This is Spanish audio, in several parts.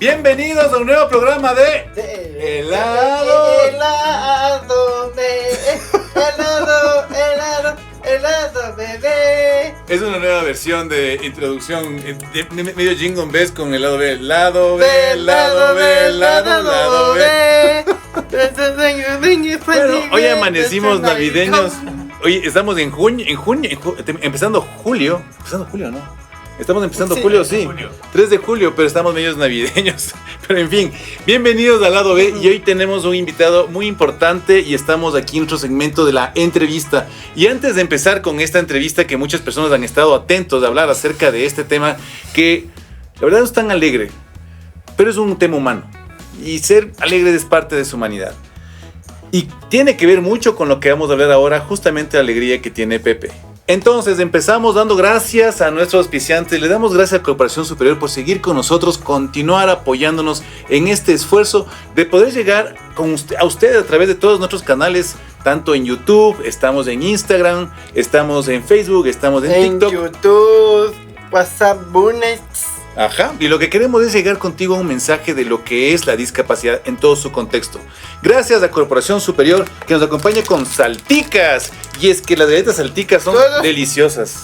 Bienvenidos a un nuevo programa de helado, bebé. Es una nueva versión de introducción de medio jingle bells con helado B, helado B, helado B, helado B. Bueno, hoy amanecimos navideños. Hoy estamos en junio, empezando julio, ¿no? Estamos empezando julio, sí. 3 de julio, pero estamos medios navideños. Pero en fin, bienvenidos al lado B. Y hoy tenemos un invitado muy importante y estamos aquí en nuestro segmento de la entrevista. Y antes de empezar con esta entrevista, que muchas personas han estado atentos de hablar acerca de este tema, que la verdad no es tan alegre, pero es un tema humano. Y ser alegre es parte de su humanidad. Y tiene que ver mucho con lo que vamos a hablar ahora, justamente la alegría que tiene Pepe. Entonces empezamos dando gracias a nuestros auspiciantes, le damos gracias a Corporación Superior por seguir con nosotros, continuar apoyándonos en este esfuerzo de poder llegar a usted a través de todos nuestros canales, tanto en YouTube, estamos en Instagram, estamos en Facebook, estamos en TikTok. En YouTube, WhatsApp, Bunes. Ajá, y lo que queremos es llegar contigo a un mensaje de lo que es la discapacidad en todo su contexto. Gracias a Corporación Superior que nos acompaña con salticas. Y es que las galletas salticas son deliciosas.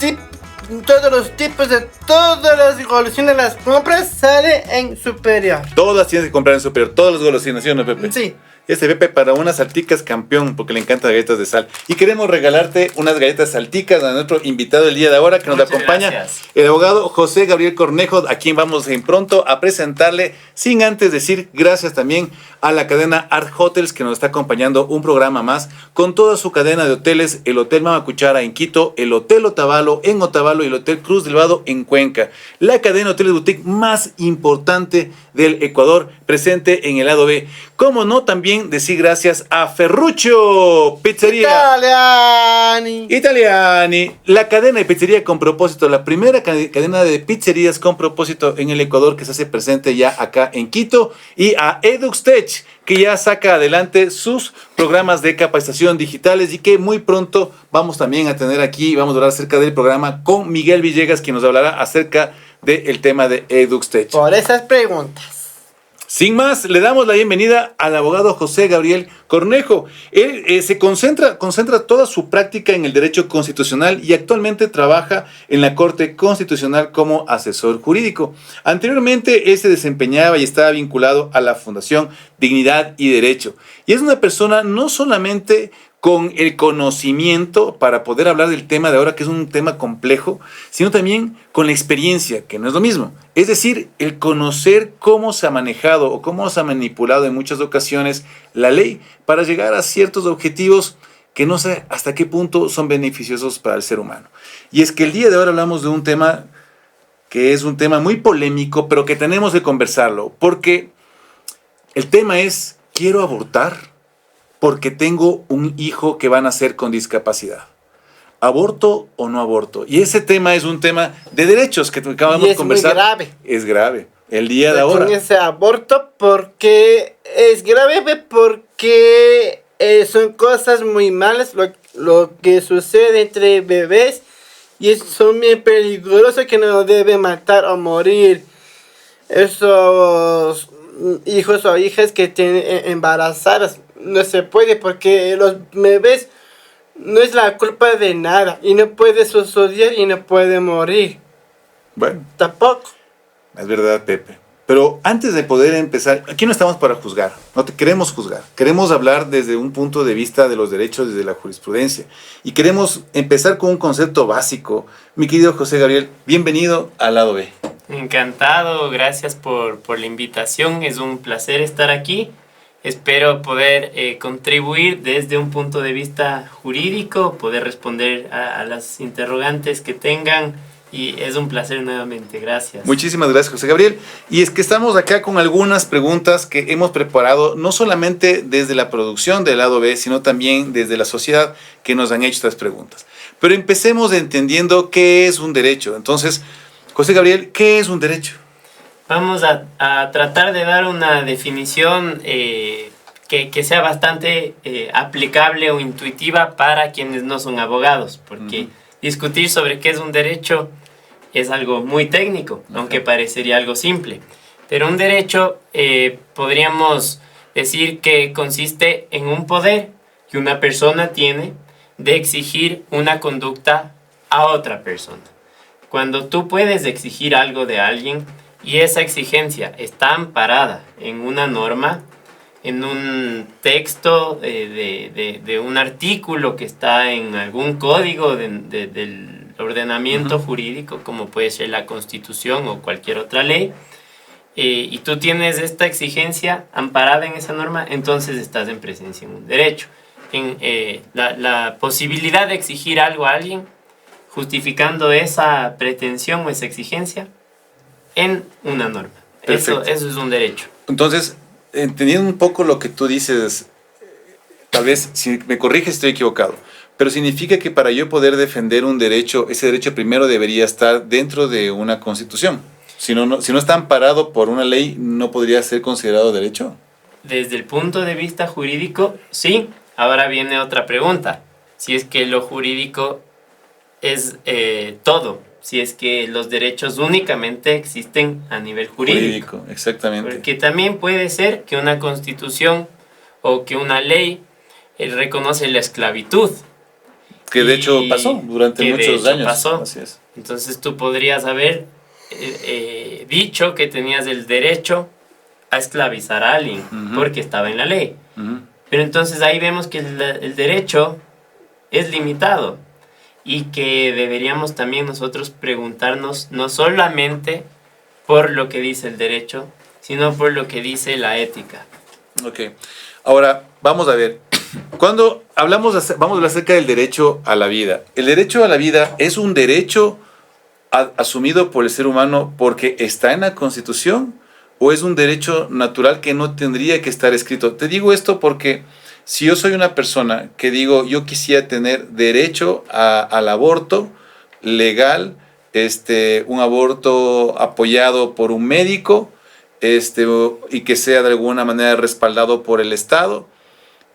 Todos los tipos de todas las golosinas las compras sale en Superior. Todas tienes que comprar en Superior, todas las golosinas, ¿sí o no, Pepe? Sí. Pepe para unas salticas campeón, porque le encantan galletas de sal. Y queremos regalarte unas galletas salticas a nuestro invitado el día de ahora, que nos acompaña, gracias. El abogado José Gabriel Cornejo, a quien vamos en pronto a presentarle, sin antes decir gracias también a la cadena Art Hotels, que nos está acompañando un programa más, con toda su cadena de hoteles, el Hotel Mama Cuchara en Quito, el Hotel Otavalo en Otavalo y el Hotel Cruz del Vado en Cuenca. La cadena de hoteles boutique más importante del Ecuador, presente en el lado B. Como no, también decir gracias a Ferruccio Pizzería Italiani, la cadena de pizzería con propósito, la primera cadena de pizzerías con propósito en el Ecuador que se hace presente ya acá en Quito, y a EduxTech, que ya saca adelante sus programas de capacitación digitales y que muy pronto vamos también a tener aquí, vamos a hablar acerca del programa con Miguel Villegas, quien nos hablará acerca del tema de EduxTech. Por esas preguntas. Sin más, le damos la bienvenida al abogado José Gabriel Cornejo. Él se concentra toda su práctica en el derecho constitucional y actualmente trabaja en la Corte Constitucional como asesor jurídico. Anteriormente, él se desempeñaba y estaba vinculado a la Fundación Dignidad y Derecho. Y es una persona no solamente con el conocimiento para poder hablar del tema de ahora, que es un tema complejo, sino también con la experiencia, que no es lo mismo. Es decir, el conocer cómo se ha manejado o cómo se ha manipulado en muchas ocasiones la ley para llegar a ciertos objetivos que no sé hasta qué punto son beneficiosos para el ser humano. Y es que el día de hoy hablamos de un tema que es un tema muy polémico, pero que tenemos que conversarlo, porque el tema es, ¿quiero abortar? Porque tengo un hijo que va a nacer con discapacidad. ¿Aborto o no aborto? Y ese tema es un tema de derechos que acabamos de conversar. Es muy grave. Es grave. El día de ahora. Con ese aborto, porque es grave, porque son cosas muy malas lo que sucede entre bebés y son bien peligrosos, que no deben matar o morir esos hijos o hijas que tienen embarazadas. No se puede, porque los bebés no es la culpa de nada y no puede suceder y no puede morir. Bueno, tampoco. Es verdad, Pepe. Pero antes de poder empezar, aquí no estamos para juzgar, no te queremos juzgar. Queremos hablar desde un punto de vista de los derechos, desde la jurisprudencia. Y queremos empezar con un concepto básico. Mi querido José Gabriel, bienvenido al lado B. Encantado, gracias por la invitación. Es un placer estar aquí. Espero poder contribuir desde un punto de vista jurídico, poder responder a las interrogantes que tengan, y es un placer nuevamente. Gracias. Muchísimas gracias, José Gabriel. Y es que estamos acá con algunas preguntas que hemos preparado, no solamente desde la producción del lado B, sino también desde la sociedad que nos han hecho estas preguntas. Pero empecemos entendiendo qué es un derecho. Entonces, José Gabriel, ¿qué es un derecho? Vamos a tratar de dar una definición que sea bastante aplicable o intuitiva para quienes no son abogados, porque discutir sobre qué es un derecho es algo muy técnico, aunque parecería algo simple. Pero un derecho podríamos decir que consiste en un poder que una persona tiene de exigir una conducta a otra persona. Cuando tú puedes exigir algo de alguien y esa exigencia está amparada en una norma, en un texto de un artículo que está en algún código del ordenamiento jurídico, como puede ser la Constitución o cualquier otra ley, y tú tienes esta exigencia amparada en esa norma, entonces estás en presencia en un derecho. En la posibilidad de exigir algo a alguien, justificando esa pretensión o esa exigencia en una norma. Eso es un derecho. Entonces, entendiendo un poco lo que tú dices, tal vez si me corriges estoy equivocado, pero significa que para yo poder defender un derecho, ese derecho primero debería estar dentro de una constitución. Si no está amparado por una ley, ¿no podría ser considerado derecho? Desde el punto de vista jurídico, sí. Ahora viene otra pregunta. Si es que lo jurídico es todo, si es que los derechos únicamente existen a nivel jurídico. Exactamente. Porque también puede ser que una constitución o que una ley reconoce la esclavitud. Que de hecho pasó durante muchos años. Pasó. Así es. Entonces tú podrías haber dicho que tenías el derecho a esclavizar a alguien porque estaba en la ley. Pero entonces ahí vemos que el derecho es limitado y que deberíamos también nosotros preguntarnos no solamente por lo que dice el derecho, sino por lo que dice la ética. Ok. Ahora, vamos a ver. Cuando vamos a hablar acerca del derecho a la vida. ¿El derecho a la vida es un derecho asumido por el ser humano porque está en la Constitución o es un derecho natural que no tendría que estar escrito? Te digo esto porque si yo soy una persona que digo yo quisiera tener derecho al aborto legal, un aborto apoyado por un médico, y que sea de alguna manera respaldado por el Estado,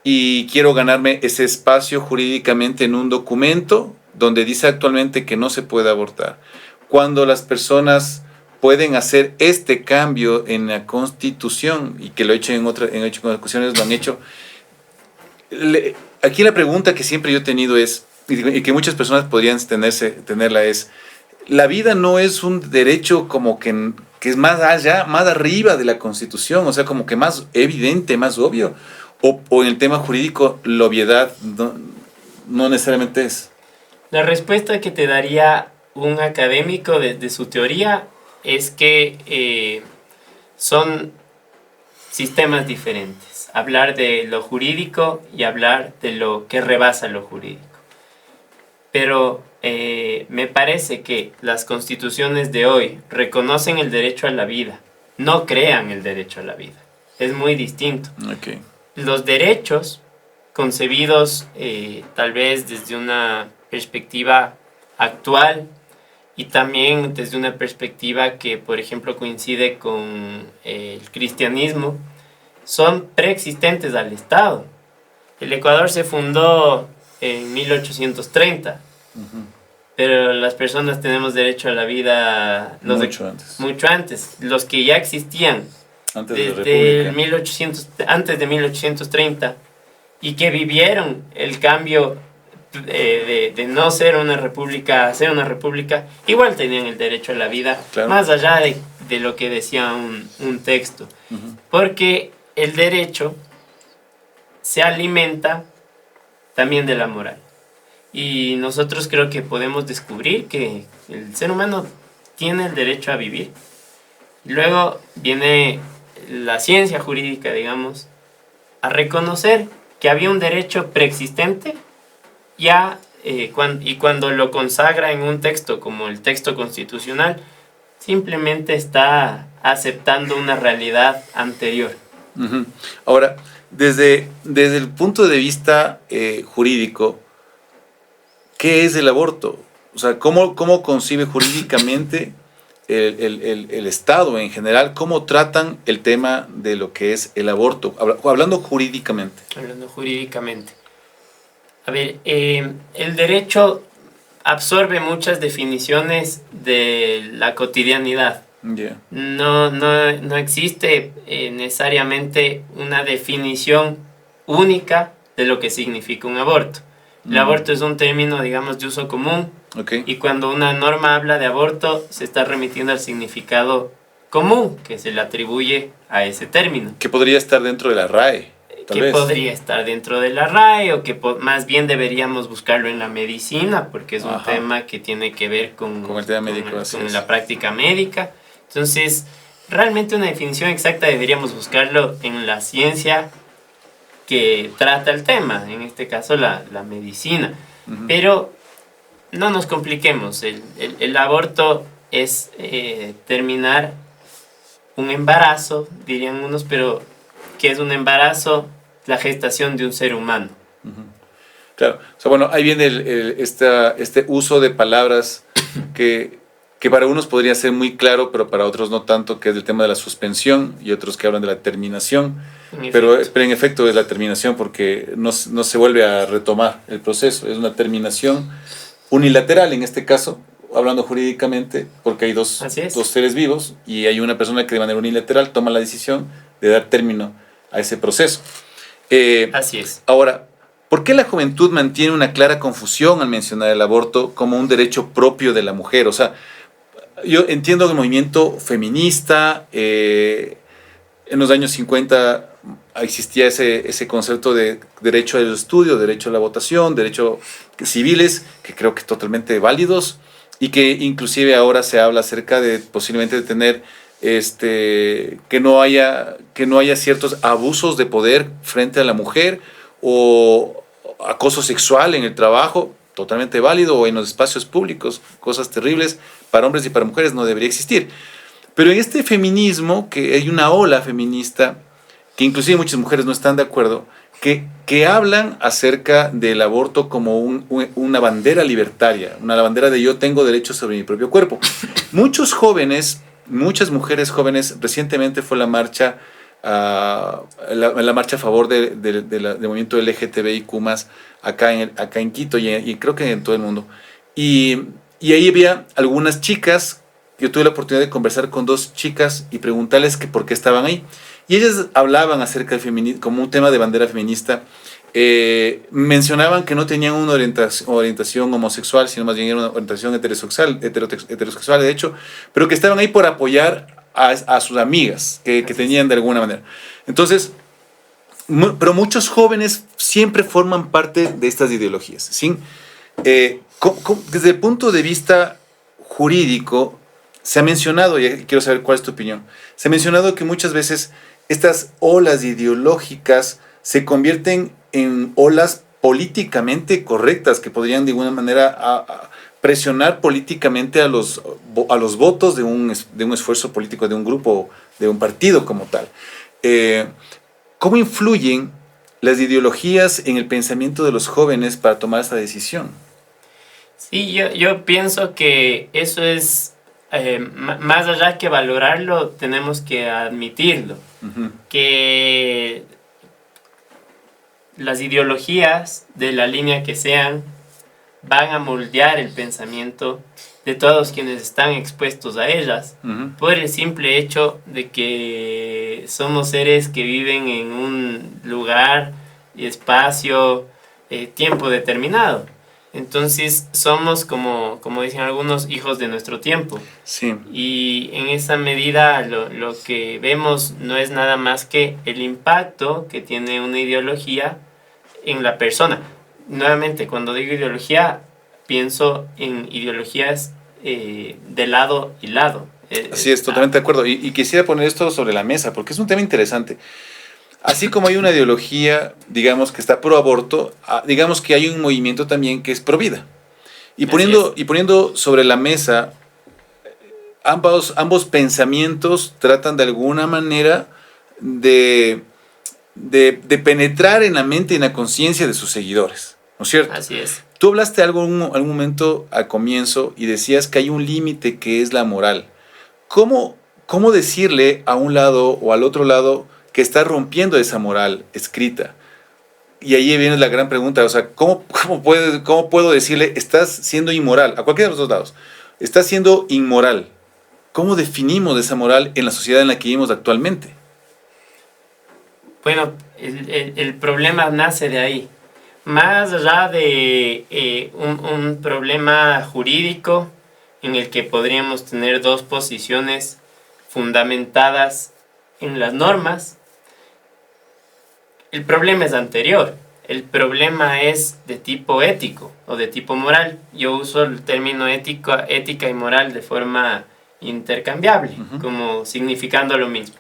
y quiero ganarme ese espacio jurídicamente en un documento donde dice actualmente que no se puede abortar. Cuando las personas pueden hacer este cambio en la Constitución, y que lo he hecho en ocasiones, lo han hecho. Aquí la pregunta que siempre yo he tenido es, y que muchas personas podrían tenerla es, la vida no es un derecho como que es más allá, más arriba de la Constitución, o sea, como que más evidente, más obvio, o en el tema jurídico la obviedad no necesariamente es. La respuesta que te daría un académico de su teoría es que son sistemas diferentes. Hablar de lo jurídico y hablar de lo que rebasa lo jurídico. Pero me parece que las constituciones de hoy reconocen el derecho a la vida, no crean el derecho a la vida. Es muy distinto. Okay. Los derechos concebidos tal vez desde una perspectiva actual y también desde una perspectiva que, por ejemplo, coincide con el cristianismo, son preexistentes al Estado. El Ecuador se fundó en 1830, pero las personas tenemos derecho a la vida mucho antes. Los que ya existían desde antes de 1830 y que vivieron el cambio de no ser una república a ser una república, igual tenían el derecho a la vida, claro, más allá de lo que decía un texto. Porque el derecho se alimenta también de la moral. Y nosotros creo que podemos descubrir que el ser humano tiene el derecho a vivir. Luego viene la ciencia jurídica, digamos, a reconocer que había un derecho preexistente ya, y cuando lo consagra en un texto como el texto constitucional, simplemente está aceptando una realidad anterior. Ahora, desde el punto de vista jurídico, ¿qué es el aborto? O sea, ¿cómo concibe jurídicamente el Estado en general? ¿Cómo tratan el tema de lo que es el aborto? Hablando jurídicamente. Hablando jurídicamente. A ver, el derecho absorbe muchas definiciones de la cotidianidad. Ya. No existe necesariamente una definición única de lo que significa un aborto. El aborto es un término, digamos, de uso común, Okay. y cuando una norma habla de aborto, se está remitiendo al significado común que se le atribuye a ese término. Que podría estar dentro de la RAE, tal Que vez. podría estar dentro de la RAE, o que más bien deberíamos buscarlo en la medicina, porque es un Ajá. tema que tiene que ver con el tema médico, así con es. la práctica médica. Entonces, realmente una definición exacta deberíamos buscarlo en la ciencia que trata el tema, en este caso la medicina. Ujú. Pero no nos compliquemos, el aborto es terminar un embarazo, dirían unos, pero ¿qué es un embarazo? La gestación de un ser humano. Claro, o sea, bueno, ahí viene este uso de palabras que para unos podría ser muy claro, pero para otros no tanto, que es el tema de la suspensión y otros que hablan de la terminación. Pero en efecto es la terminación porque no se vuelve a retomar el proceso, es una terminación unilateral en este caso, hablando jurídicamente, porque hay dos seres vivos y hay una persona que de manera unilateral toma la decisión de dar término a ese proceso. Así es. Ahora, ¿por qué la juventud mantiene una clara confusión al mencionar el aborto como un derecho propio de la mujer? O sea, yo entiendo que el movimiento feminista, en los años 50 existía ese concepto de derecho al estudio, derecho a la votación, derecho civiles, que creo que totalmente válidos, y que inclusive ahora se habla acerca de posiblemente de tener que no haya ciertos abusos de poder frente a la mujer o acoso sexual en el trabajo, totalmente válido, o en los espacios públicos, cosas terribles para hombres y para mujeres no debería existir. Pero en este feminismo, que hay una ola feminista, que inclusive muchas mujeres no están de acuerdo, que hablan acerca del aborto como una bandera libertaria, una bandera de yo tengo derecho sobre mi propio cuerpo. Muchos jóvenes, muchas mujeres jóvenes, recientemente fue la marcha, la marcha a favor del movimiento LGTBIQ+, acá en Quito y creo que en todo el mundo. Y ahí había algunas chicas. Yo tuve la oportunidad de conversar con dos chicas y preguntarles que por qué estaban ahí. Y ellas hablaban acerca del feminismo como un tema de bandera feminista. Mencionaban que no tenían una orientación homosexual, sino más bien era una orientación heterosexual, de hecho, pero que estaban ahí por apoyar a sus amigas que tenían de alguna manera. Entonces, pero muchos jóvenes siempre forman parte de estas ideologías. ¿Sí? Desde el punto de vista jurídico, se ha mencionado, y quiero saber cuál es tu opinión, se ha mencionado que muchas veces estas olas ideológicas se convierten en olas políticamente correctas que podrían de alguna manera presionar políticamente a los votos de un esfuerzo político, de un grupo, de un partido como tal. ¿Cómo influyen las ideologías en el pensamiento de los jóvenes para tomar esta decisión? Sí, yo pienso que eso es... más allá que valorarlo, tenemos que admitirlo. Uh-huh. Que las ideologías, de la línea que sean, van a moldear el pensamiento de todos quienes están expuestos a ellas, uh-huh, por el simple hecho de que somos seres que viven en un lugar y espacio, tiempo determinado. Entonces somos, como dicen algunos, hijos de nuestro tiempo. Sí. Y en esa medida lo que vemos no es nada más que el impacto que tiene una ideología en la persona. Nuevamente, cuando digo ideología, pienso en ideologías de lado y lado. Así es, totalmente de acuerdo. Y quisiera poner esto sobre la mesa, porque es un tema interesante. Así como hay una ideología, digamos, que está pro aborto, digamos que hay un movimiento también que es pro vida. Y poniendo sobre la mesa, ambos pensamientos tratan de alguna manera de penetrar en la mente y en la conciencia de sus seguidores, ¿no es cierto? Así es. Tú hablaste algún momento al comienzo y decías que hay un límite que es la moral. ¿Cómo decirle a un lado o al otro lado que está rompiendo esa moral escrita? Y ahí viene la gran pregunta, o sea, ¿cómo puedo decirle estás siendo inmoral? A cualquiera de los dos lados. Estás siendo inmoral. ¿Cómo definimos esa moral en la sociedad en la que vivimos actualmente? Bueno, el problema nace de ahí. Más allá de un problema jurídico en el que podríamos tener dos posiciones fundamentadas en las normas, el problema es anterior. El problema es de tipo ético o de tipo moral. Yo uso el término ética y moral de forma intercambiable, como significando lo mismo.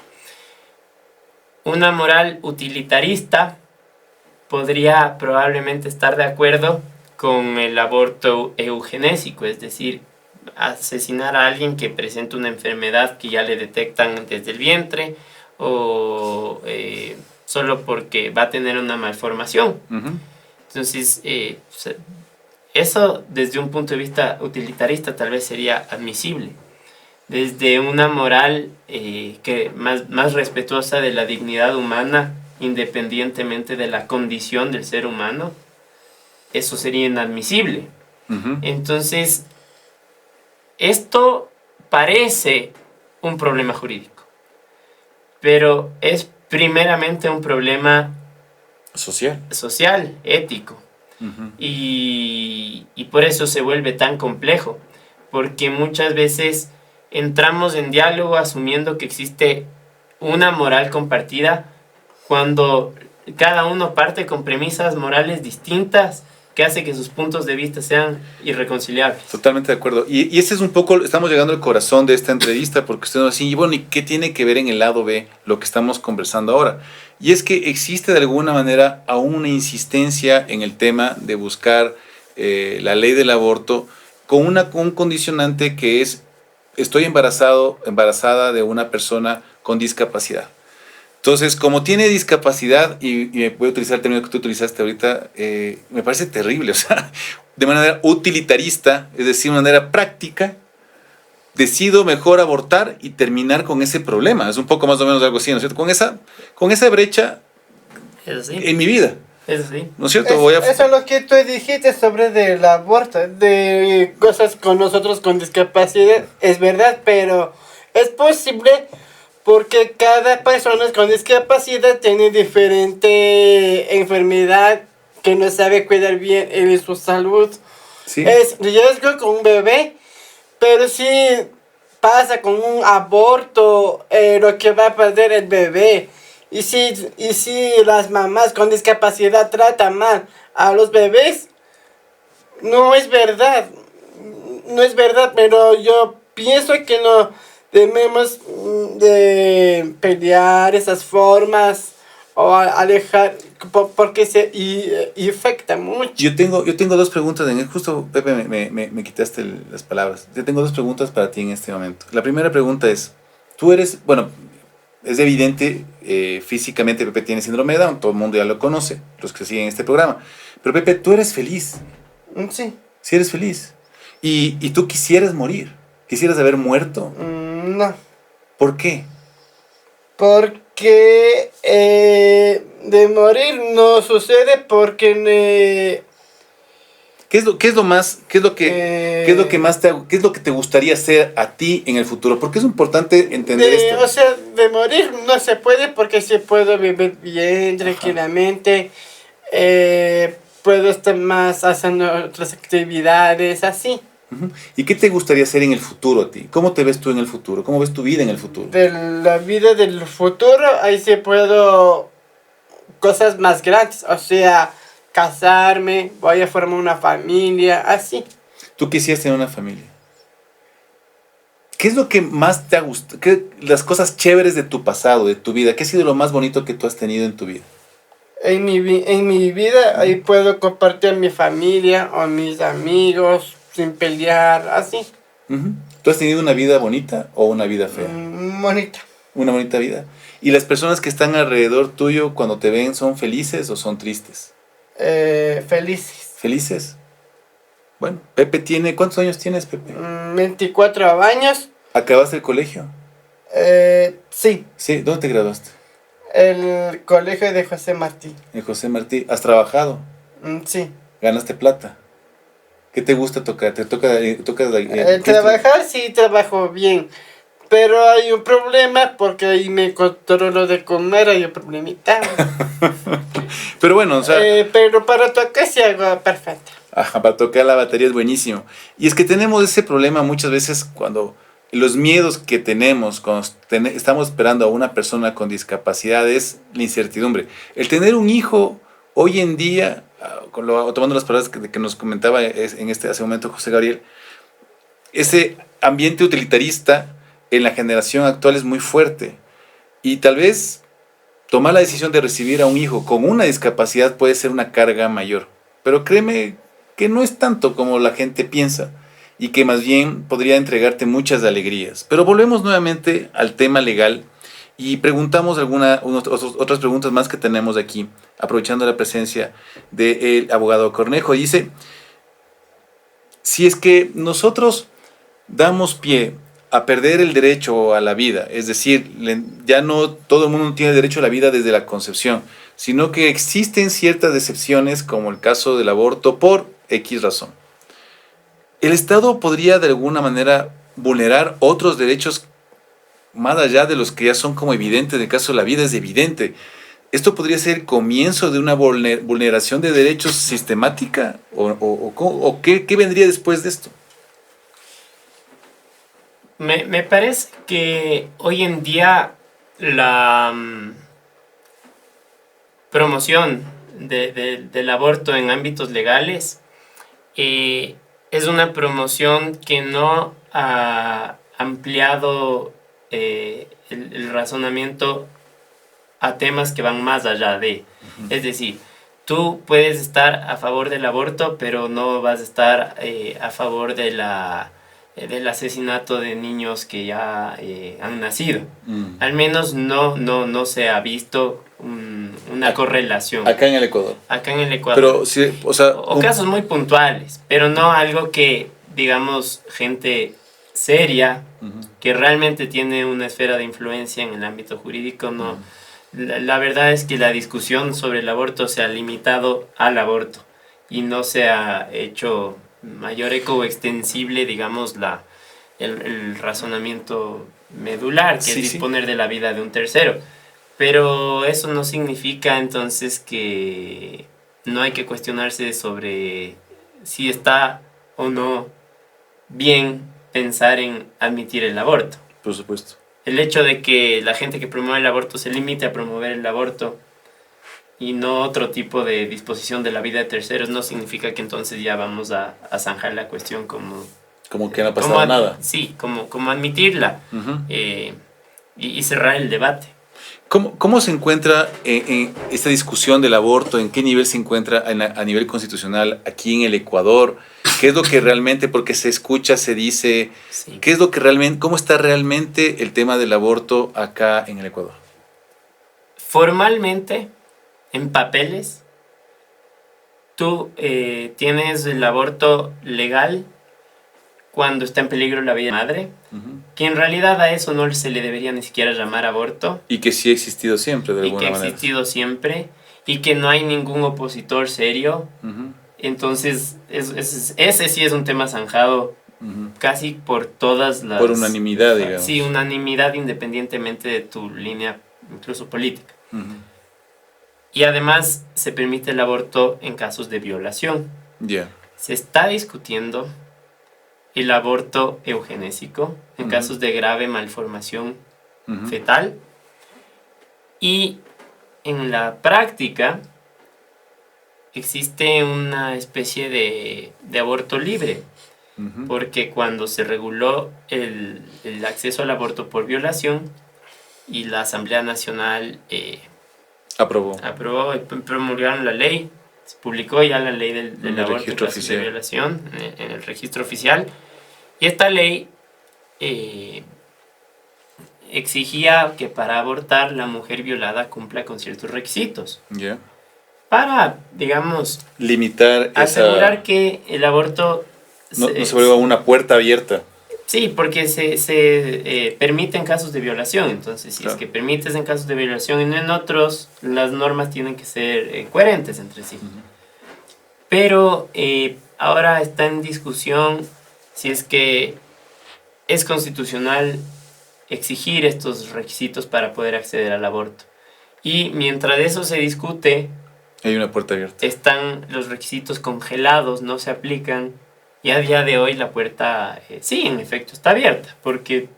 Una moral utilitarista podría probablemente estar de acuerdo con el aborto eugenésico, es decir, asesinar a alguien que presenta una enfermedad que ya le detectan desde el vientre o solo porque va a tener una malformación. Entonces, eso desde un punto de vista utilitarista tal vez sería admisible. Desde una moral que más respetuosa de la dignidad humana, independientemente de la condición del ser humano, eso sería inadmisible. Entonces, esto parece un problema jurídico, pero es primeramente un problema social, ético. Y por eso se vuelve tan complejo, porque muchas veces entramos en diálogo asumiendo que existe una moral compartida cuando cada uno parte con premisas morales distintas que hace que sus puntos de vista sean irreconciliables. Totalmente de acuerdo. Y ese es un poco, estamos llegando al corazón de esta entrevista, porque usted nos dice, y bueno, ¿y qué tiene que ver en el lado B lo que estamos conversando ahora? Y es que existe de alguna manera aún una insistencia en el tema de buscar la ley del aborto con un condicionante que es, estoy embarazada de una persona con discapacidad. Entonces, como tiene discapacidad, y voy a utilizar el término que tú utilizaste ahorita, me parece terrible, o sea, de manera utilitarista, es decir, de manera práctica, decido mejor abortar y terminar con ese problema. Es un poco más o menos algo así, ¿no es cierto? Con esa brecha en mi vida. Eso sí. ¿No es cierto? Eso es lo que tú dijiste sobre del aborto, de cosas con nosotros con discapacidad, es verdad, pero es posible porque cada persona con discapacidad tiene diferente enfermedad que no sabe cuidar bien de su salud. Sí. Es riesgo con un bebé, pero si pasa con un aborto, lo que va a perder el bebé. Y si las mamás con discapacidad tratan mal a los bebés, no es verdad. No es verdad, pero yo pienso que no debemos de pelear esas formas o alejar porque afecta mucho. Yo tengo dos preguntas, justo Pepe me quitaste las palabras. Yo tengo dos preguntas para ti en este momento. La primera pregunta es, tú eres, bueno, es evidente, físicamente Pepe tiene síndrome de Down, todo el mundo ya lo conoce, los que siguen este programa. Pero Pepe, tú eres feliz. Sí. Sí eres feliz. Y tú quisieras morir, quisieras haber muerto. No. ¿Por qué? Porque de morir no sucede porque ¿Qué es lo que te gustaría hacer a ti en el futuro? Porque es importante entender esto. O sea, de morir no se puede porque sí puedo vivir bien, tranquilamente. Puedo estar más haciendo otras actividades, así. ¿Y qué te gustaría hacer en el futuro a ti? ¿Cómo te ves tú en el futuro? ¿Cómo ves tu vida en el futuro? De la vida del futuro, ahí sí puedo cosas más grandes, o sea, casarme, voy a formar una familia, así. Tú quisieras tener una familia. ¿Qué es lo que más te ha gustado? Las cosas chéveres de tu pasado, de tu vida? ¿Qué ha sido lo más bonito que tú has tenido en tu vida? En mi vida, ahí puedo compartir mi familia o mis amigos sin pelear, así. ¿Tú has tenido una vida bonita o una vida fea? Bonita. Una bonita vida. ¿Y las personas que están alrededor tuyo cuando te ven son felices o son tristes? Felices. ¿Felices? Bueno, Pepe tiene... ¿Cuántos años tienes, Pepe? 24 años. ¿Acabaste el colegio? Sí. Sí, ¿dónde te graduaste? El colegio de José Martí. En José Martí. ¿Has trabajado? Sí. ¿Ganaste plata? ¿Qué te gusta tocar? ¿Te tocas trabajar sí trabajo bien, pero hay un problema porque ahí me controlo de comer, hay un problemita. Pero bueno, o sea... pero para tocar sí hago perfecto. Ajá, para tocar la batería es buenísimo. Y es que tenemos ese problema muchas veces cuando los miedos que tenemos cuando estamos esperando a una persona con discapacidad es la incertidumbre. El tener un hijo hoy en día, tomando las palabras que nos comentaba hace un momento José Gabriel, ese ambiente utilitarista en la generación actual es muy fuerte. Y tal vez tomar la decisión de recibir a un hijo con una discapacidad puede ser una carga mayor. Pero créeme que no es tanto como la gente piensa y que más bien podría entregarte muchas alegrías. Pero volvemos nuevamente al tema legal y preguntamos otras preguntas más que tenemos aquí, aprovechando la presencia del abogado Cornejo. Dice, si es que nosotros damos pie a perder el derecho a la vida, es decir, ya no todo el mundo tiene derecho a la vida desde la concepción, sino que existen ciertas excepciones, como el caso del aborto por X razón. ¿El Estado podría de alguna manera vulnerar otros derechos más allá de los que ya son como evidentes? En el caso de la vida es evidente. ¿Esto podría ser el comienzo de una vulneración de derechos sistemática? ¿O qué vendría después de esto? Me parece que hoy en día la promoción del aborto en ámbitos legales es una promoción que no ha ampliado el razonamiento a temas que van más allá de. Es decir, tú puedes estar a favor del aborto, pero no vas a estar a favor del asesinato de niños que ya han nacido. Al menos no se ha visto una correlación. Acá en el Ecuador. Acá en el Ecuador. Pero, sí, o casos muy puntuales, pero no algo que, digamos, gente seria, que realmente tiene una esfera de influencia en el ámbito jurídico, no. La verdad es que la discusión sobre el aborto se ha limitado al aborto y no se ha hecho mayor eco o extensible, digamos, el razonamiento medular, que es disponer de la vida de un tercero. Pero eso no significa entonces que no hay que cuestionarse sobre si está o no bien pensar en admitir el aborto. Por supuesto. El hecho de que la gente que promueve el aborto se limite a promover el aborto y no otro tipo de disposición de la vida de terceros no significa que entonces ya vamos a zanjar la cuestión como que no ha pasado nada. Sí, como admitirla y cerrar el debate. ¿Cómo se encuentra en esta discusión del aborto? ¿En qué nivel se encuentra a nivel constitucional aquí en el Ecuador? ¿Qué es lo que realmente, porque se escucha, se dice, sí, qué es lo que realmente, cómo está realmente el tema del aborto acá en el Ecuador? Formalmente, en papeles, tú tienes el aborto legal cuando está en peligro la vida de la madre, que en realidad a eso no se le debería ni siquiera llamar aborto. Y que sí ha existido siempre, de alguna manera. Y que ha existido siempre, y que no hay ningún opositor serio. Entonces, ese sí es un tema zanjado casi por todas las... Por unanimidad, digamos. Sí, unanimidad independientemente de tu línea, incluso política. Y además se permite el aborto en casos de violación. Se está discutiendo el aborto eugenésico en casos de grave malformación fetal. Y en la práctica existe una especie de aborto libre, porque cuando se reguló el acceso al aborto por violación y la Asamblea Nacional aprobó y promulgaron la ley, se publicó ya la ley del aborto en casos de violación en el registro oficial, y esta ley exigía que para abortar la mujer violada cumpla con ciertos requisitos. Para, digamos, limitar asegurar que el aborto no se vuelva una puerta abierta. Sí, porque se permite en casos de violación. Entonces, si es que permites en casos de violación y no en otros, las normas tienen que ser coherentes entre sí. Pero ahora está en discusión si es que es constitucional exigir estos requisitos para poder acceder al aborto. Y mientras eso se discute, Hay una puerta abierta. están los requisitos congelados, no se aplican. Y a día de hoy la puerta, sí, en efecto, está abierta. Porque,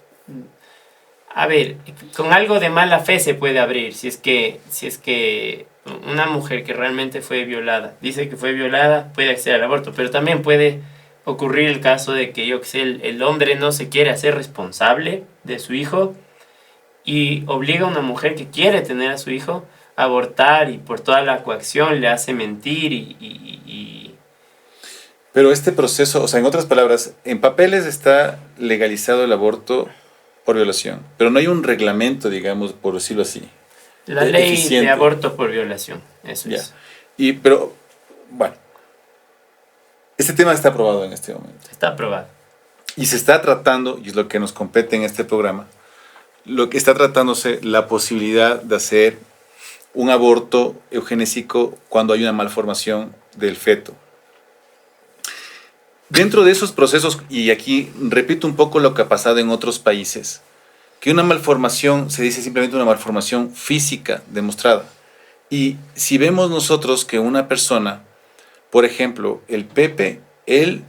a ver, con algo de mala fe se puede abrir. Si es que una mujer que realmente fue violada, dice que fue violada, puede acceder al aborto. Pero también puede ocurrir el caso de que, yo que sé, el hombre no se quiere hacer responsable de su hijo y obliga a una mujer que quiere tener a su hijo a abortar, y por toda la coacción le hace mentir y Pero este proceso, o sea, en otras palabras, en papeles está legalizado el aborto por violación, pero no hay un reglamento, digamos, por decirlo así. la ley Eficiente. de aborto por violación, eso Ya. es. Pero, bueno, este tema está aprobado en este momento. Está aprobado. Y se está tratando, y es lo que nos compete en este programa, lo que está tratándose la posibilidad de hacer un aborto eugenésico cuando hay una malformación del feto. Dentro de esos procesos, y aquí repito un poco lo que ha pasado en otros países, que una malformación se dice simplemente una malformación física demostrada. Y si vemos nosotros que una persona, por ejemplo, el Pepe, él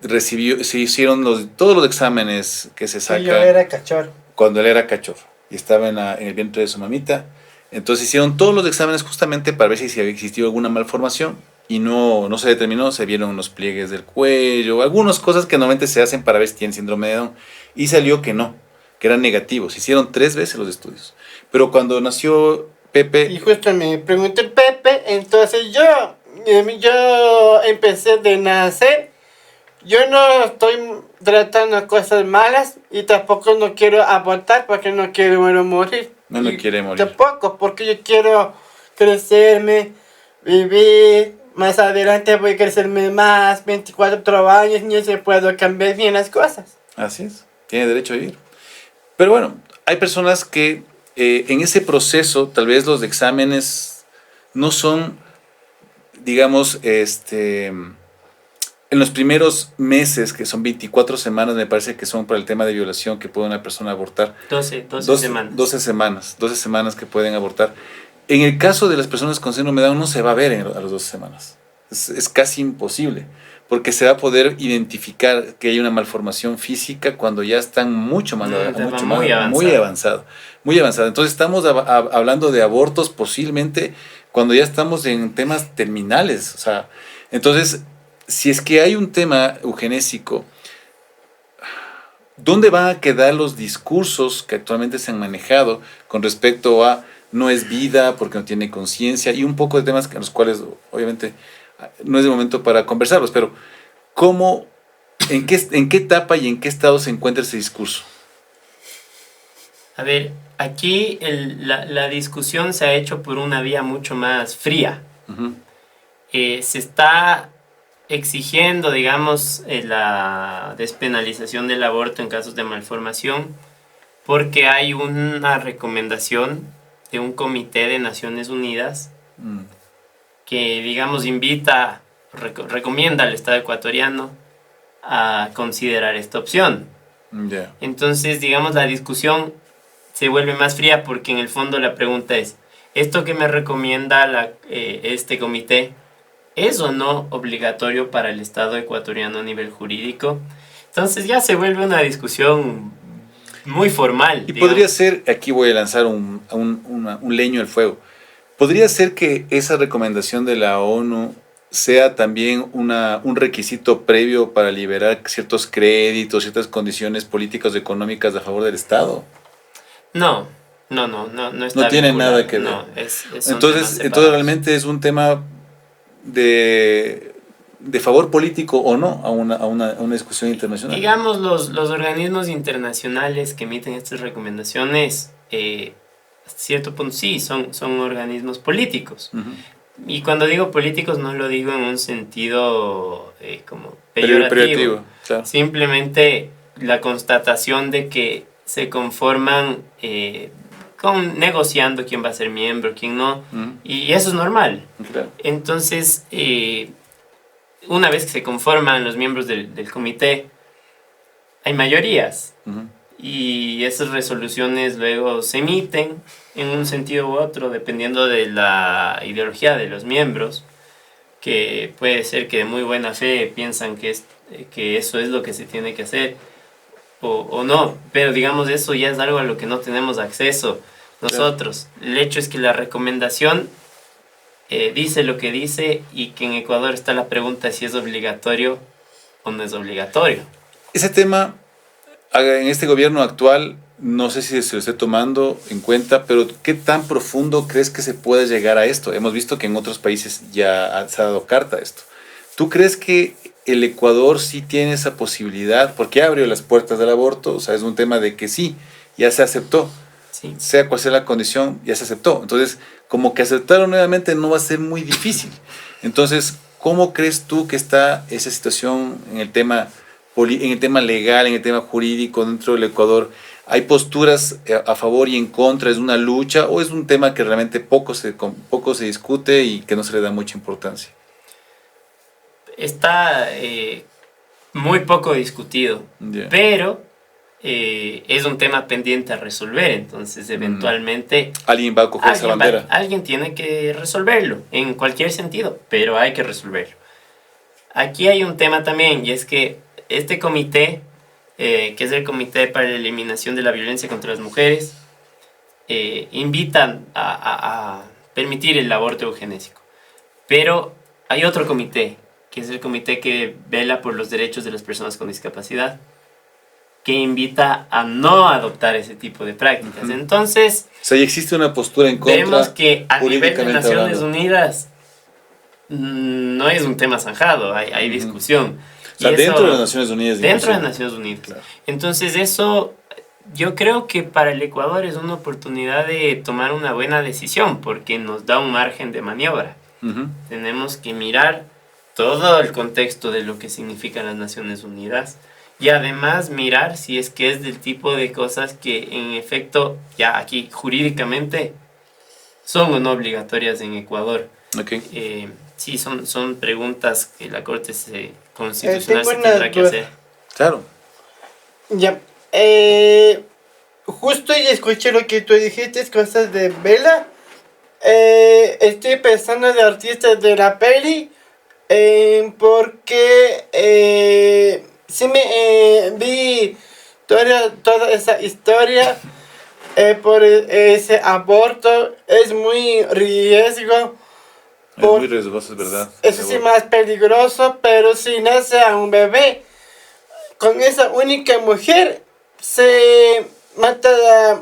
recibió, se hicieron todos los exámenes que se sacan Yo era cachorro. cuando él era cachorro y estaba en el vientre de su mamita. Entonces hicieron todos los exámenes justamente para ver si había existido alguna malformación y no se determinó. Se vieron unos pliegues del cuello, algunas cosas que normalmente se hacen para ver si tienen síndrome de Down, y salió que no, que eran negativos. Hicieron 3 veces los estudios. Pero cuando nació Pepe, Y justo me preguntó el Pepe, entonces yo empecé de nacer. Yo no estoy tratando cosas malas y tampoco no quiero abortar porque no quiero morir. No Y quiere morir. Tampoco, porque yo quiero crecerme, vivir. Más adelante voy a crecerme más, 24 años, y se puedo cambiar bien las cosas. así es, tiene derecho a vivir. Pero bueno, hay personas que en ese proceso, tal vez los exámenes no son, digamos, en los primeros meses, que son 24 semanas, me parece que son para el tema de violación que puede una persona abortar. 12 semanas. 12 semanas que pueden abortar. En el caso de las personas con síndrome de Down no se va a ver a las 12 semanas. Es casi imposible, porque se va a poder identificar que hay una malformación física cuando ya están mucho más muy avanzado. Entonces estamos hablando de abortos posiblemente cuando ya estamos en temas terminales. O sea, entonces, si es que hay un tema eugenésico, ¿dónde van a quedar los discursos que actualmente se han manejado con respecto a no es vida porque no tiene conciencia y un poco de temas en los cuales obviamente no es el momento para conversarlos, pero en qué etapa y en qué estado se encuentra ese discurso? A ver, aquí la discusión se ha hecho por una vía mucho más fría. Uh-huh. Se está exigiendo, digamos, la despenalización del aborto en casos de malformación porque hay una recomendación de un comité de Naciones Unidas que, digamos, recomienda al Estado ecuatoriano a considerar esta opción. Yeah. Entonces, digamos, la discusión se vuelve más fría porque en el fondo la pregunta es, ¿esto que me recomienda este comité es o no obligatorio para el Estado ecuatoriano a nivel jurídico? Entonces ya se vuelve una discusión muy formal. Y podría ser, aquí voy a lanzar un leño al fuego, podría ser que esa recomendación de la ONU sea también un requisito previo para liberar ciertos créditos, ciertas condiciones políticas o económicas a favor del Estado. No está no tiene vinculado. nada que ver. No, entonces realmente es un tema de favor político o no a una discusión internacional. Digamos, los organismos internacionales que emiten estas recomendaciones, hasta cierto punto sí, son organismos políticos. Uh-huh. Y cuando digo políticos no lo digo en un sentido como peyorativo. Claro. Simplemente la constatación de que se conforman negociando quién va a ser miembro, quién no, y eso es normal. Claro. Entonces, una vez que se conforman los miembros del comité, hay mayorías. y esas resoluciones luego se emiten en un sentido u otro dependiendo de la ideología de los miembros, que puede ser que de muy buena fe piensan que eso es lo que se tiene que hacer o no, pero digamos eso ya es algo a lo que no tenemos acceso nosotros. El hecho es que la recomendación dice lo que dice y que en Ecuador está la pregunta si es obligatorio o no es obligatorio. Ese tema, en este gobierno actual, no sé si se lo esté tomando en cuenta, pero ¿qué tan profundo crees que se puede llegar a esto? Hemos visto que en otros países ya se ha dado carta a esto. ¿Tú crees que el Ecuador sí tiene esa posibilidad? Porque abrió las puertas del aborto, o sea, es un tema de que sí, ya se aceptó. Sí. Sea cual sea la condición, ya se aceptó. Entonces, como que aceptarlo nuevamente no va a ser muy difícil. Entonces, ¿cómo crees tú que está esa situación en el tema legal, en el tema jurídico dentro del Ecuador? ¿Hay posturas a favor y en contra? ¿Es una lucha o es un tema que realmente poco se discute y que no se le da mucha importancia? Está muy poco discutido, Yeah. pero es un tema pendiente a resolver, entonces eventualmente Alguien va a coger esa bandera. alguien tiene que resolverlo, en cualquier sentido, pero hay que resolverlo. Aquí hay un tema también, y es que este comité, que es el Comité para la Eliminación de la Violencia contra las Mujeres, invitan a permitir el aborto eugenésico. Pero hay otro comité, que es el comité que vela por los derechos de las personas con discapacidad, que invita a no adoptar ese tipo de prácticas. Entonces, O sea, ya existe una postura en contra. vemos que a nivel de jurídicamente Naciones hablando. Unidas no es un tema zanjado, hay discusión. O sea, Y dentro eso- de las Naciones Unidas. Dentro de inclusive. Naciones Unidas. Claro. Entonces eso, yo creo que para el Ecuador es una oportunidad de tomar una buena decisión, porque nos da un margen de maniobra. Ujú. Tenemos que mirar todo el contexto de lo que significan las Naciones Unidas y además mirar si es que es del tipo de cosas que en efecto ya aquí jurídicamente son o no obligatorias en Ecuador. Ok. Sí, son preguntas que la Corte Constitucional tengo se una tendrá que duda. hacer. Claro. Ya. Justo y escuché lo que tú dijiste, cosas de Vela. Estoy pensando de artistas de la peli. Porque sí me vi toda esa historia por ese aborto. Es muy riesgo. Es muy riesgoso, es verdad. Eso sí más peligroso, pero si nace a un bebé con esa única mujer, se mata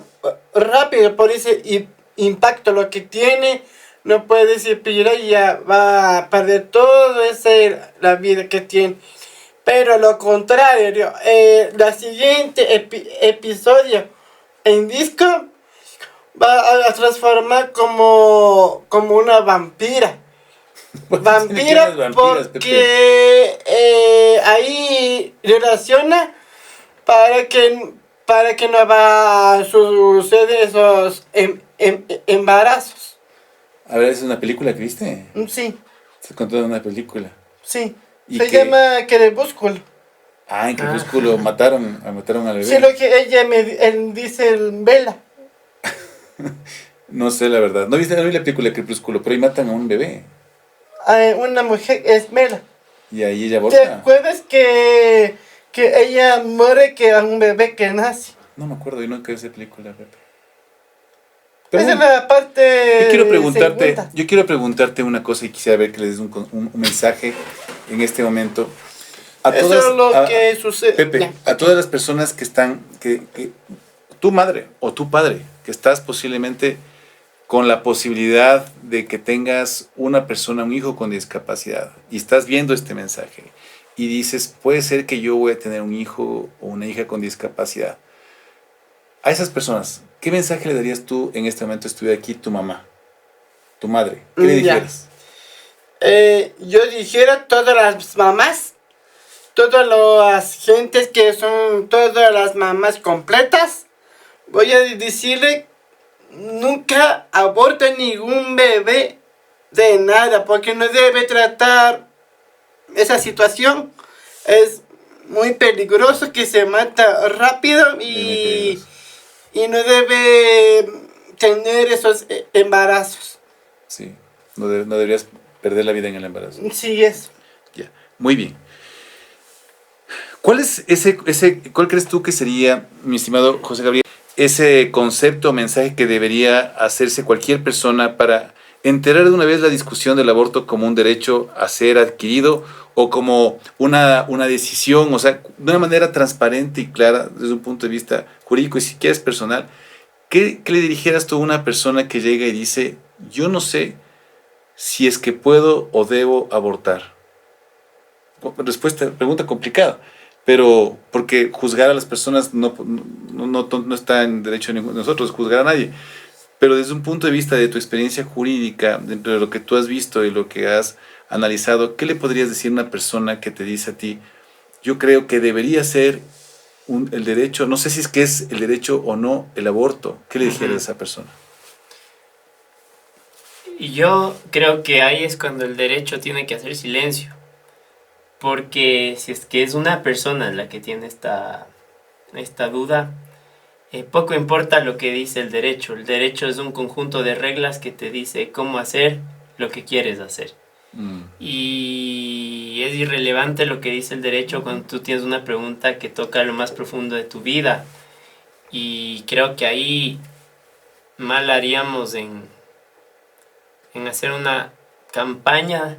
rápido por ese impacto lo que tiene. No puede cepillar y ya va a perder todo la vida que tiene. Pero lo contrario, la siguiente episodio en disco va a transformar como una vampira. Vampira porque ahí relaciona para que no va a suceder esos embarazos. A ver, ¿es una película que viste? Sí, Se contó de una película. sí. ¿Y Se qué? llama Crepúsculo. En Crepúsculo mataron al bebé. Sí, lo que ella él dice en Vela. No sé, la verdad. No vi la película Crepúsculo, pero ahí matan a un bebé. Una mujer es Vela. Y ahí ella ¿Te aborta. acuerdas que ella muere que a un bebé que nace? No me acuerdo, yo nunca vi esa película, Pepe. Esa es la parte segunda. Yo quiero preguntarte una cosa y quisiera ver que les des un mensaje en este momento. Eso es lo que sucede. Pepe, Ya. a todas las personas que están, tu madre o tu padre, que estás posiblemente con la posibilidad de que tengas una persona, un hijo con discapacidad, y estás viendo este mensaje y dices, puede ser que yo voy a tener un hijo o una hija con discapacidad. A esas personas, ¿qué mensaje le darías tú en este momento? Estuviera aquí tu mamá, tu madre. ¿Qué le Ya. dijeras? Yo dijera a todas las mamás, todas las gentes que son todas las mamás completas, voy a decirle, nunca aborten ningún bebé de nada, porque no debe tratar esa situación. Es muy peligroso, que se mata rápido y no debe tener esos embarazos. Sí, no deberías perder la vida en el embarazo. Sí, es. Ya, muy bien. ¿Cuál crees tú que sería, mi estimado José Gabriel, ese concepto o mensaje que debería hacerse cualquier persona para enterar de una vez la discusión del aborto como un derecho a ser adquirido o como una decisión, o sea, de una manera transparente y clara desde un punto de vista jurídico y si quieres personal? ¿Qué le dirigieras tú a una persona que llega y dice, yo no sé si es que puedo o debo abortar? Pregunta complicada, pero porque juzgar a las personas no está en derecho de nosotros juzgar a nadie. Pero desde un punto de vista de tu experiencia jurídica, dentro de lo que tú has visto y lo que has analizado, ¿qué le podrías decir a una persona que te dice a ti, yo creo que debería ser el derecho, no sé si es que es el derecho o no el aborto? ¿Qué le dijeras a esa persona? Y yo creo que ahí es cuando el derecho tiene que hacer silencio. Porque si es que es una persona la que tiene esta duda, poco importa lo que dice el derecho. El derecho es un conjunto de reglas que te dice cómo hacer lo que quieres hacer. Y es irrelevante lo que dice el derecho cuando tú tienes una pregunta que toca lo más profundo de tu vida. Y creo que ahí mal haríamos en hacer una campaña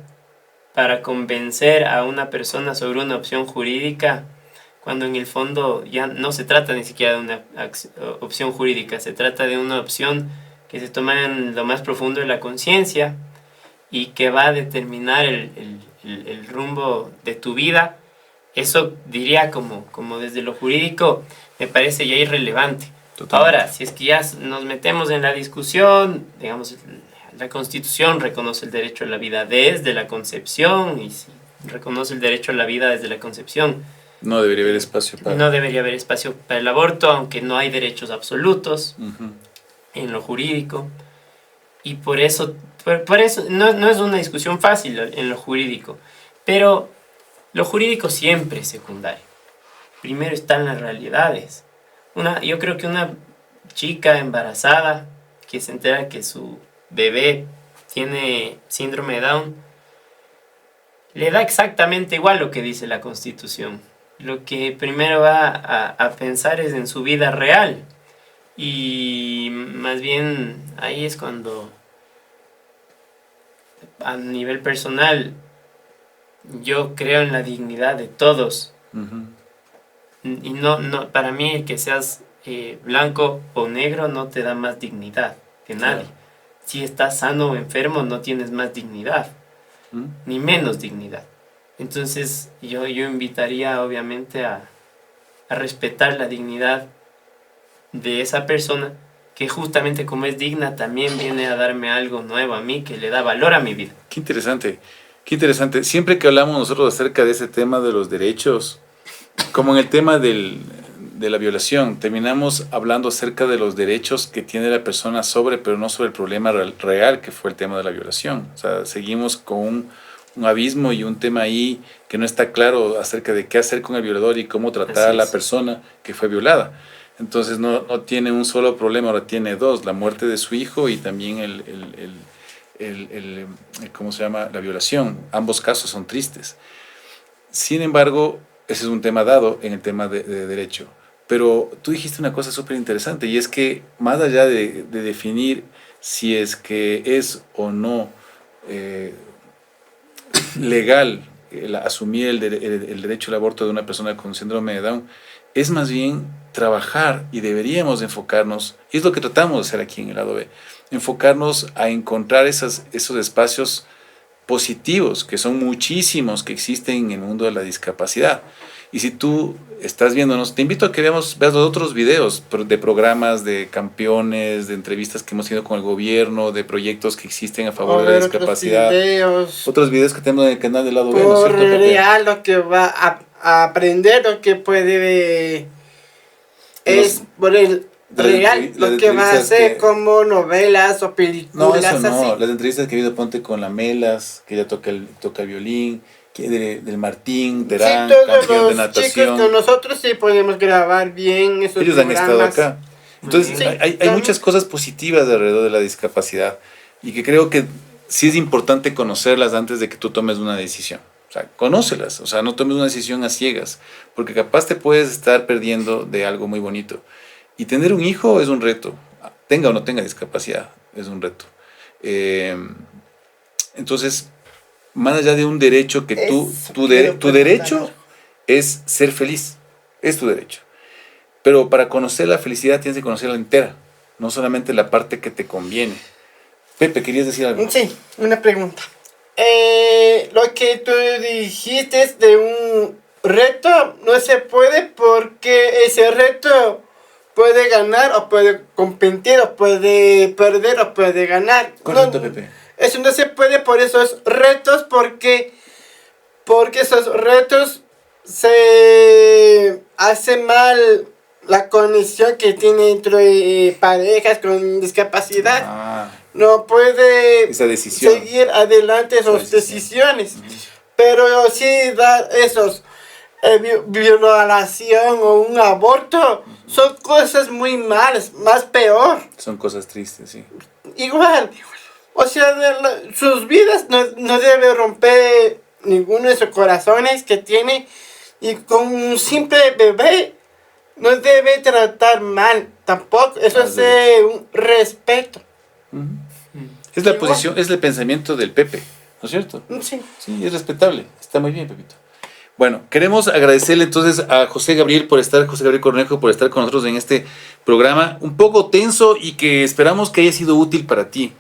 para convencer a una persona sobre una opción jurídica, cuando en el fondo ya no se trata ni siquiera de una opción jurídica, se trata de una opción que se toma en lo más profundo de la conciencia y que va a determinar el rumbo de tu vida. Eso diría como desde lo jurídico me parece ya irrelevante. Totalmente. Ahora, si es que ya nos metemos en la discusión, digamos, la Constitución reconoce el derecho a la vida desde la concepción, y si reconoce el derecho a la vida desde la concepción, no debería haber espacio para... No debería haber espacio para el aborto, aunque no hay derechos absolutos en lo jurídico. Y por eso no es una discusión fácil en lo jurídico. Pero lo jurídico siempre es secundario. Primero están las realidades. Yo creo que una chica embarazada que se entera que su bebé tiene síndrome de Down, le da exactamente igual lo que dice la Constitución. Lo que primero va a pensar es en su vida real. Y más bien ahí es cuando, a nivel personal, yo creo en la dignidad de todos. Y no, para mí el que seas blanco o negro no te da más dignidad que nadie. Claro. Si estás sano o enfermo no tienes más dignidad, ni menos dignidad. Entonces yo invitaría obviamente a respetar la dignidad de esa persona, que justamente como es digna también viene a darme algo nuevo a mí, que le da valor a mi vida. Qué interesante, qué interesante. Siempre que hablamos nosotros acerca de ese tema de los derechos, como en el tema de la violación, terminamos hablando acerca de los derechos que tiene la persona pero no sobre el problema real que fue el tema de la violación. O sea, seguimos con un abismo y un tema ahí que no está claro acerca de qué hacer con el violador y cómo tratar a la persona que fue violada. Entonces no tiene un solo problema, ahora tiene dos: la muerte de su hijo y también ¿cómo se llama? La violación. Ambos casos son tristes. Sin embargo, ese es un tema dado en el tema de derecho. Pero tú dijiste una cosa súper interesante, y es que más allá de definir si es que es o no legal asumir el derecho al aborto de una persona con síndrome de Down, es más bien trabajar, y deberíamos enfocarnos, y es lo que tratamos de hacer aquí en el lado B, enfocarnos a encontrar esos espacios positivos, que son muchísimos, que existen en el mundo de la discapacidad. Y si tú estás viéndonos, te invito a que veas los otros videos de programas, de campeones, de entrevistas que hemos tenido con el gobierno, de proyectos que existen a favor de la discapacidad. Otros videos que tenemos en el canal del lado B, ¿no es cierto? Real, lo que va a aprender, lo que puede es por el real, lo que va a hacer como novelas o películas. No, eso no, así. las entrevistas que he habido, ponte con la Melas, que ella toca el violín, del Martín, Sí, Terán, todos campeón de los chicos natación. con nosotros sí podemos grabar bien esos Ellos han estado programas. acá. Entonces, Sí, hay también. muchas cosas positivas alrededor de la discapacidad y que creo que sí es importante conocerlas antes de que tú tomes una decisión. O sea, conócelas, o sea, no tomes una decisión a ciegas, porque capaz te puedes estar perdiendo de algo muy bonito. Y tener un hijo es un reto, tenga o no tenga discapacidad, es un reto. Entonces, más allá de un derecho que Eso tu quiero derecho preguntar. es ser feliz, es tu derecho. Pero para conocer la felicidad tienes que conocerla entera, no solamente la parte que te conviene. Pepe, ¿querías decir algo? Sí, una pregunta. Lo que tú dijiste es de un reto, no se puede porque ese reto puede ganar o puede competir o puede perder o puede ganar. Correcto, No, Pepe. eso no se puede por esos retos porque esos retos se hace mal la conexión que tiene entre parejas con discapacidad. Ah, No puede esa decisión. seguir adelante esas Esa decisión. decisiones. Pero sí dar esos violación o un aborto son cosas muy malas, más peor. Son cosas tristes, sí. Igual. O sea, sus vidas no debe romper ninguno de sus corazones que tiene. Y con un simple bebé no debe tratar mal tampoco. Eso es un respeto. Ujú. Es la Igual. posición, es el pensamiento del Pepe, ¿no es cierto? Sí. Sí, es respetable. Está muy bien, Pepito. Bueno, queremos agradecerle entonces a José Gabriel Cornejo, por estar con nosotros en este programa un poco tenso y que esperamos que haya sido útil para ti.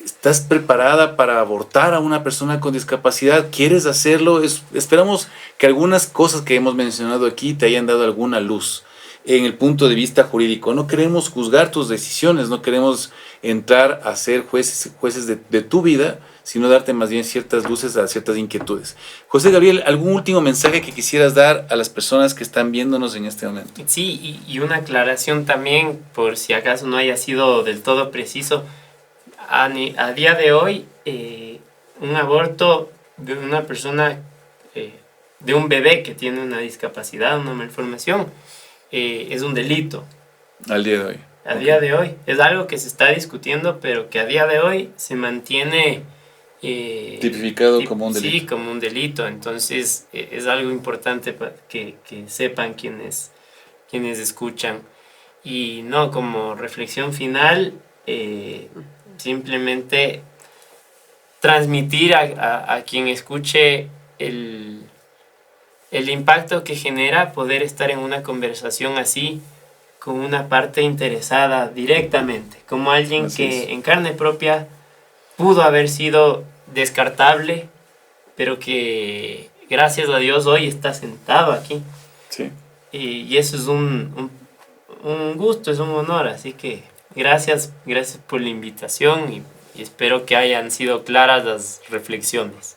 ¿Estás preparada para abortar a una persona con discapacidad? ¿Quieres hacerlo? Esperamos que algunas cosas que hemos mencionado aquí te hayan dado alguna luz en el punto de vista jurídico. No queremos juzgar tus decisiones, no queremos entrar a ser jueces de tu vida, sino darte más bien ciertas luces a ciertas inquietudes. José Gabriel, ¿algún último mensaje que quisieras dar a las personas que están viéndonos en este momento? Sí, y una aclaración también, por si acaso no haya sido del todo preciso. A día de hoy, un aborto de una persona, de un bebé que tiene una discapacidad, una malformación, es un delito. Al día de hoy. A día de hoy. Es algo que se está discutiendo, pero que a día de hoy se mantiene... Tipificado como un delito. Sí, como un delito. Entonces, es algo importante para que sepan quienes escuchan. Y no, como reflexión final, simplemente transmitir a quien escuche el impacto que genera poder estar en una conversación así con una parte interesada directamente, como alguien Así que es. en carne propia pudo haber sido descartable, pero que gracias a Dios hoy está sentado aquí. Sí. Y eso es un gusto, es un honor, así que gracias por la invitación y espero que hayan sido claras las reflexiones.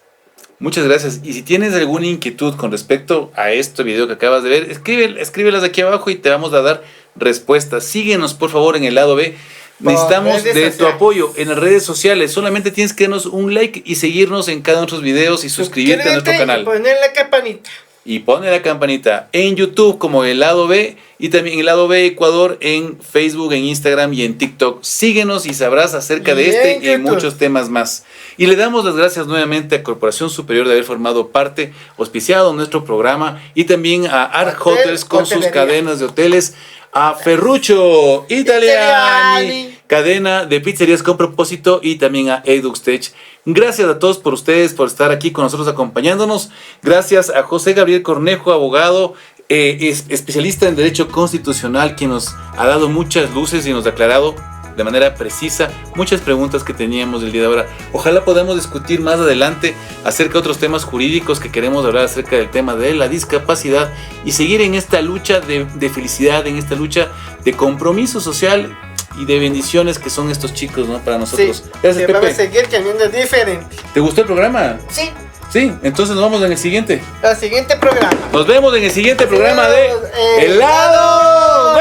Muchas gracias. Y si tienes alguna inquietud con respecto a este video que acabas de ver, escríbelas aquí abajo y te vamos a dar respuestas. Síguenos, por favor, en el lado B. Necesitamos redes de tu sociales. apoyo en las redes sociales. Solamente tienes que darnos un like y seguirnos en cada uno de nuestros videos y suscribirte a nuestro Suscríbete canal. y poner la campanita. Y pone la campanita en YouTube como el lado B y también el lado B Ecuador en Facebook, en Instagram y en TikTok. Síguenos y sabrás acerca de Bien, este y de YouTube. muchos temas más. Y le damos las gracias nuevamente a Corporación Superior de haber formado parte, auspiciado nuestro programa y también a Art Hotel Hotels con sus Hotelería. cadenas de hoteles, a Ferruccio Italiani, Italiani. cadena de pizzerías con propósito y también a EduxTech. Gracias a todos por ustedes, por estar aquí con nosotros acompañándonos. Gracias a José Gabriel Cornejo, abogado, especialista en Derecho Constitucional, quien nos ha dado muchas luces y nos ha aclarado de manera precisa muchas preguntas que teníamos el día de ahora. Ojalá podamos discutir más adelante acerca de otros temas jurídicos que queremos hablar acerca del tema de la discapacidad y seguir en esta lucha de felicidad, en esta lucha de compromiso social y de bendiciones que son estos chicos, ¿no? Para nosotros. Sí, Gracias, que vamos a Pepe. seguir cambiando diferente. ¿Te gustó el programa? Sí, Sí, entonces nos vemos en el siguiente. al siguiente programa. Nos vemos en el siguiente programa de El Helado